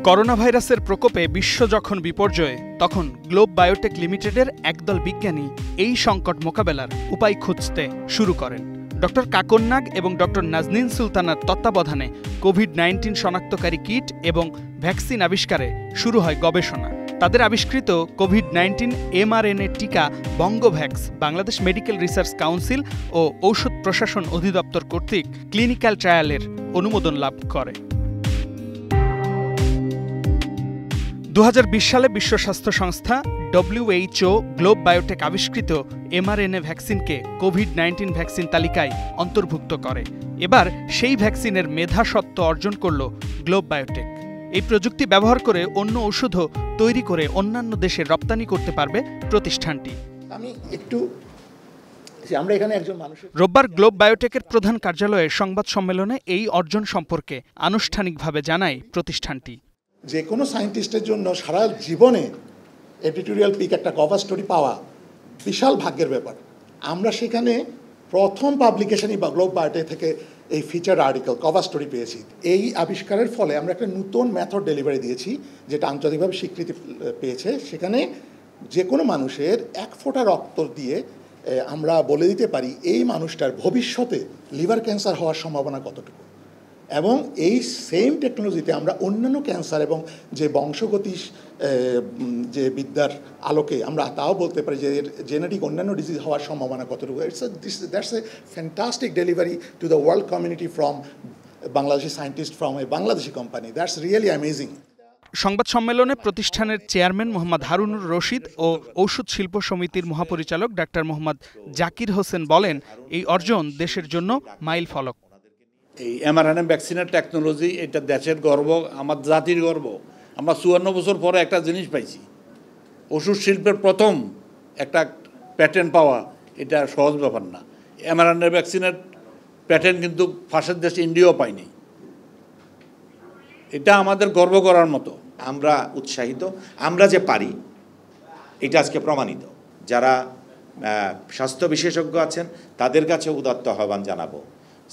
Corona ভাইরাসের প্রকোপে বিশ্ব যখন বিপর্যয়ে, তখন গ্লোব বায়োটেক লিমিটেডের একদল বিজ্ঞানী এই সংকট মোকাবেলার উপায় খুঁজতে শুরু করেন। ডক্টর কাকন নাগ এবং ডক্টর নাজনীন সুলতানার তত্ত্বাবধানে কোভিড-19 শনাক্তকারী কিট এবং ভ্যাকসিন আবিষ্কারে শুরু হয় গবেষণা। তাদের আবিষ্কৃত কোভিড-19 mRNA টিকা Bangavax Bangladesh medical research council ও ঔষধ প্রশাসন অধিদপ্তর কর্তৃক ক্লিনিক্যাল ট্রায়ালের অনুমোদন লাভ করে। 2020 সালে বিশ্ব স্বাস্থ্য সংস্থা WHO গ্লোব বায়োটেক আবিষ্কৃত mRNA ভ্যাকসিনকে কোভিড-19 ভ্যাকসিন তালিকায় অন্তর্ভুক্ত করে। এবার সেই ভ্যাকসিনের মেধাস্বত্ব অর্জন করল গ্লোব বায়োটেক। এই প্রযুক্তি ব্যবহার করে অন্য ঔষধও তৈরি করে অন্যান্য দেশে রপ্তানি করতে পারবে প্রতিষ্ঠানটি। রোববার গ্লোব বায়োটেকের প্রধান কার্যালয়ে সংবাদ সম্মেলনে এই অর্জন সম্পর্কে আনুষ্ঠানিকভাবে জানায় প্রতিষ্ঠানটি। যে কোনো সায়েন্টিস্টের জন্য সারা জীবনে এডিটোরিয়াল পিক একটা কভার স্টোরি পাওয়া বিশাল ভাগ্যের ব্যাপার। আমরা সেখানে প্রথম পাবলিকেশনই বা গ্লোব বায়োটেক থেকে এই ফিচার আর্টিকেল কভার স্টোরি পেয়েছি। এই আবিষ্কারের ফলে আমরা একটা নতুন মেথড ডেলিভারি দিয়েছি, যেটা আন্তর্জাতিকভাবে স্বীকৃতি পেয়েছে। সেখানে যে কোনো মানুষের এক ফোঁটা রক্ত দিয়ে আমরা বলে দিতে পারি এই মানুষটার ভবিষ্যতে লিভার ক্যান্সার হওয়ার সম্ভাবনা কতটুকু। এবং এই সেম টেকনোলজিতে আমরা অন্যান্য ক্যান্সার এবং যে বংশগতি যে বিদ্যার আলোকে আমরা তাও বলতে পারি যে জেনেটিক অন্যান্য ডিজিজ হওয়ার সম্ভাবনা কতটুকু। That's a fantastic delivery to the world community from Bangladeshi scientist from a Bangladeshi company. That's really amazing. সংবাদ সম্মেলনে প্রতিষ্ঠানের চেয়ারম্যান মোহাম্মদ হারুনুর রশিদ ও ঔষধ শিল্প সমিতির মহাপরিচালক ডাক্তার মোহাম্মদ জাকির হোসেন বলেন, এই অর্জন দেশের জন্য মাইল ফলক। এই mRNA ভ্যাকসিনের টেকনোলজি এটা দেশের গর্ব, আমার জাতির গর্ব। আমরা 54 বছর পরে একটা জিনিস পাইছি, ওষুধ শিল্পের প্রথম একটা প্যাটেন্ট পাওয়া, এটা সহজ ব্যাপার না। mRNA ভ্যাকসিনের প্যাটেন্ট কিন্তু পাশের দেশ ইন্ডিয়াও পায়নি। এটা আমাদের গর্ব করার মতো। আমরা উৎসাহিত, আমরা যে পারি এটা আজকে প্রমাণিত। যারা স্বাস্থ্য বিশেষজ্ঞ আছেন তাদের কাছে উদাত্ত আহ্বান জানাবো,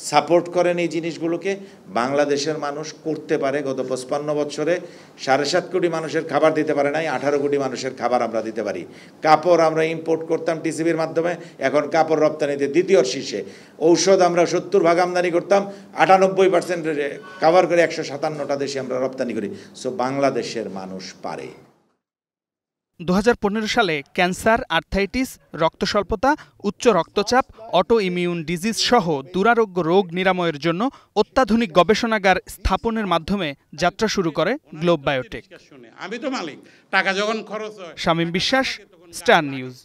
সাপোর্ট করেন এই জিনিসগুলোকে। বাংলাদেশের মানুষ করতে পারে। গত 55 বছরে 7.5 কোটি মানুষের খাবার দিতে পারে নাই, 18 কোটি মানুষের খাবার আমরা দিতে পারি। কাপড় আমরা ইম্পোর্ট করতাম টিসিবির মাধ্যমে, এখন কাপড় রপ্তানিতে দ্বিতীয় শীর্ষে। ঔষধ আমরা 70% আমদানি করতাম, 98% কাভার করে 157টা দেশে আমরা রপ্তানি করি। সো বাংলাদেশের মানুষ পারে। 2015 সালে ক্যান্সার, আর্থাইটিস, রক্তস্বল্পতা, উচ্চ রক্তচাপ, অটো ইমিউন ডিজিজ সহ দুরারোগ্য রোগ নিরাময়ের জন্য অত্যাধুনিক গবেষণাগার স্থাপনের মাধ্যমে যাত্রা শুরু করে গ্লোব বায়োটেক। আমি তো মালিক, টাকা যখন খরচ হয়। শামীম বিশ্বাস, স্টার নিউজ।